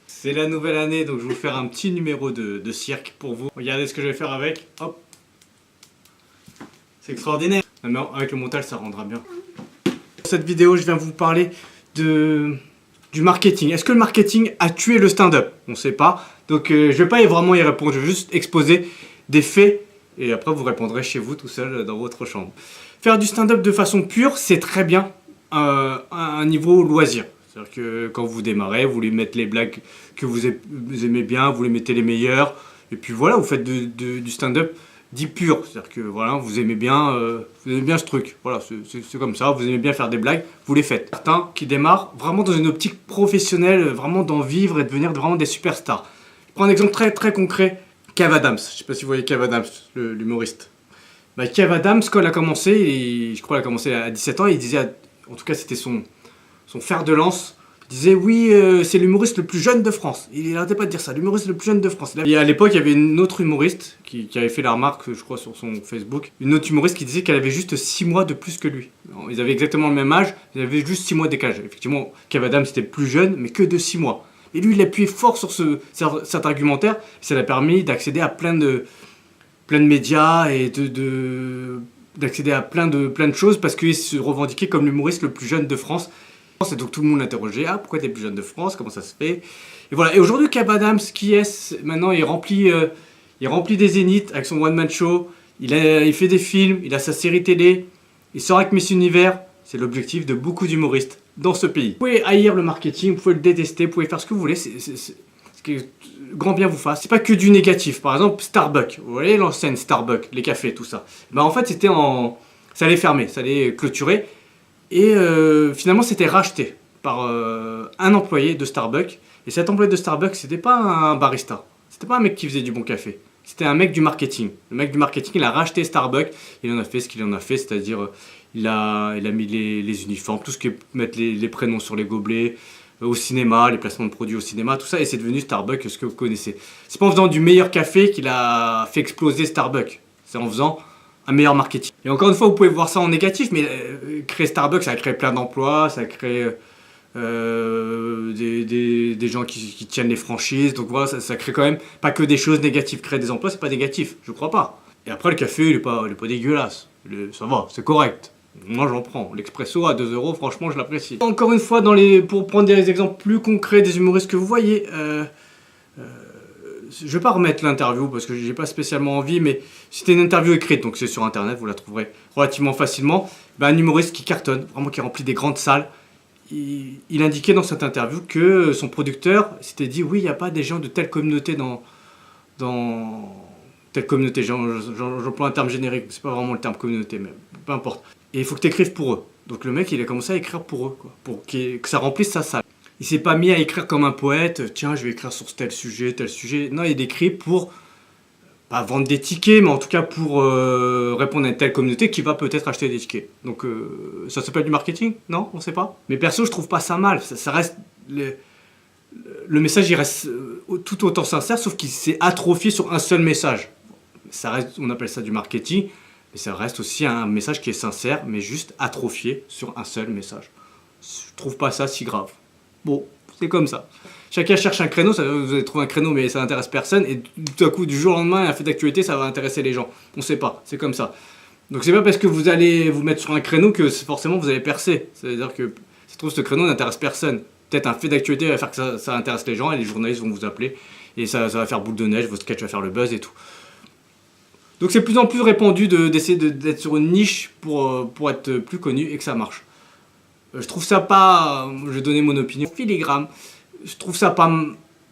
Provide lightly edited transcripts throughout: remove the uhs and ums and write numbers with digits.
C'est la nouvelle année, donc je vais vous faire un petit numéro de cirque pour vous. Regardez ce que je vais faire avec. Hop. C'est extraordinaire. Mais avec le montage, ça rendra bien. Dans cette vidéo, je viens vous parler du marketing. Est-ce que le marketing a tué le stand-up? On ne sait pas. Donc je vais pas vraiment y répondre. Je vais juste exposer des faits. Et après, vous répondrez chez vous tout seul dans votre chambre. Faire du stand-up de façon pure, c'est très bien à un niveau loisir. C'est-à-dire que quand vous démarrez, vous voulez mettre les blagues que vous aimez bien, vous les mettez les meilleures. Et puis voilà, vous faites du stand-up dit pur. C'est-à-dire que voilà, vous aimez bien ce truc. Voilà, c'est comme ça, vous aimez bien faire des blagues, vous les faites. Certains qui démarrent vraiment dans une optique professionnelle, vraiment d'en vivre et de devenir vraiment des superstars. Je prends un exemple très concret. Kev Adams, je ne sais pas si vous voyez Kev Adams, l'humoriste. Bah, Kev Adams, quand il a commencé, je crois qu'il a commencé à 17 ans, il disait, en tout cas c'était son fer de lance, il disait oui, c'est l'humoriste le plus jeune de France. Il n'arrêtait pas de dire ça, l'humoriste le plus jeune de France. Et à l'époque, il y avait une autre humoriste qui avait fait la remarque, je crois, sur son Facebook, une autre humoriste qui disait qu'elle avait juste 6 mois de plus que lui. Ils avaient exactement le même âge, ils avaient juste 6 mois de décalage. Effectivement, Kev Adams était plus jeune, mais que de 6 mois. Et lui, il appuyait fort sur cet argumentaire, ça l'a permis d'accéder à plein de médias et d'accéder à plein de choses parce qu'il se revendiquait comme l'humoriste le plus jeune de France. Et donc tout le monde l'interrogeait, ah pourquoi t'es le plus jeune de France, comment ça se fait? Et voilà, et aujourd'hui Kev Adams, qui est maintenant, il remplit des zéniths avec son one-man show, il fait des films, il a sa série télé, il sort avec Miss Univers, c'est l'objectif de beaucoup d'humoristes dans ce pays. Vous pouvez haïr le marketing, vous pouvez le détester, vous pouvez faire ce que vous voulez, c'est ce que grand bien vous fasse. C'est pas que du négatif. Par exemple, Starbucks. Vous voyez l'enseigne Starbucks, les cafés, tout ça. Ben en fait, ça allait fermer, ça allait clôturer. Et finalement, c'était racheté par un employé de Starbucks. Et cet employé de Starbucks, c'était pas un barista. C'était pas un mec qui faisait du bon café. C'était un mec du marketing. Le mec du marketing, il a racheté Starbucks. Il en a fait ce qu'il en a fait, c'est-à-dire il a mis les uniformes, tout ce qui est mettre les prénoms sur les gobelets, au cinéma, les placements de produits au cinéma, tout ça, et c'est devenu Starbucks, ce que vous connaissez. C'est pas en faisant du meilleur café qu'il a fait exploser Starbucks. C'est en faisant un meilleur marketing. Et encore une fois, vous pouvez voir ça en négatif, mais créer Starbucks, ça a créé plein d'emplois, ça a créé des gens qui tiennent les franchises, donc voilà, ça crée quand même pas que des choses négatives. Créer des emplois, c'est pas négatif, je crois pas. Et après, le café, il est pas dégueulasse. Ça va, c'est correct. Moi j'en prends. L'expresso à 2 €, franchement je l'apprécie. Encore une fois, pour prendre des exemples plus concrets des humoristes que vous voyez, je vais pas remettre l'interview parce que j'ai pas spécialement envie, mais c'était une interview écrite, donc c'est sur internet, vous la trouverez relativement facilement. Ben, un humoriste qui cartonne, vraiment qui remplit des grandes salles. Il indiquait dans cette interview que son producteur s'était dit oui, il n'y a pas des gens de telle communauté dans telle communauté, j'emploie un terme générique, c'est pas vraiment le terme communauté, mais peu importe. Et il faut que tu écrives pour eux. Donc le mec, il a commencé à écrire pour eux, quoi, pour que ça remplisse sa salle. Il s'est pas mis à écrire comme un poète, tiens, je vais écrire sur tel sujet. Non, il écrit pour, pas vendre des tickets, mais en tout cas pour répondre à une telle communauté qui va peut-être acheter des tickets. Donc ça s'appelle du marketing? Non, on sait pas. Mais perso, je trouve pas ça mal. Ça reste... Le message, il reste tout autant sincère, sauf qu'il s'est atrophié sur un seul message. Ça reste, on appelle ça du marketing. Et ça reste aussi un message qui est sincère, mais juste atrophié sur un seul message. Je trouve pas ça si grave. Bon, c'est comme ça. Chacun cherche un créneau, vous allez trouver un créneau, mais ça n'intéresse personne. Et tout à coup, du jour au lendemain, un fait d'actualité, ça va intéresser les gens. On sait pas, c'est comme ça. Donc c'est pas parce que vous allez vous mettre sur un créneau que forcément vous allez percer. C'est-à-dire que, si se trouve, ce créneau n'intéresse personne. Peut-être un fait d'actualité va faire que ça intéresse les gens, et les journalistes vont vous appeler. Et ça va faire boule de neige, votre sketch va faire le buzz et tout. Donc c'est de plus en plus répandu d'essayer d'être sur une niche pour être plus connu et que ça marche. Je trouve ça pas, je vais donner mon opinion, filigrane, je trouve ça pas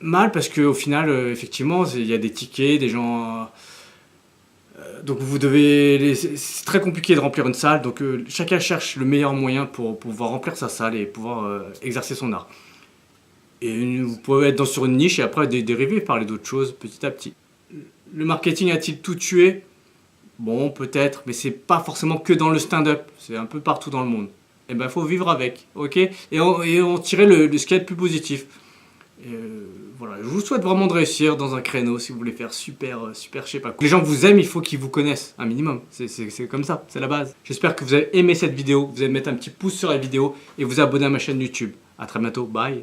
mal parce qu'au final, effectivement, il y a des tickets, des gens... donc vous devez... C'est très compliqué de remplir une salle, donc chacun cherche le meilleur moyen pour pouvoir remplir sa salle et pouvoir exercer son art. Et vous pouvez être sur une niche et après dériver, parler d'autres choses petit à petit. Le marketing a-t-il tout tué? Bon, peut-être, mais c'est pas forcément que dans le stand-up, c'est un peu partout dans le monde. Et ben, il faut vivre avec, ok? Et on tirer ce qui est le plus positif. Voilà, je vous souhaite vraiment de réussir dans un créneau si vous voulez faire super, je sais pas quoi. Les gens vous aiment, il faut qu'ils vous connaissent, un minimum. C'est comme ça, c'est la base. J'espère que vous avez aimé cette vidéo, vous allez mettre un petit pouce sur la vidéo et vous abonner à ma chaîne YouTube. A très bientôt, bye!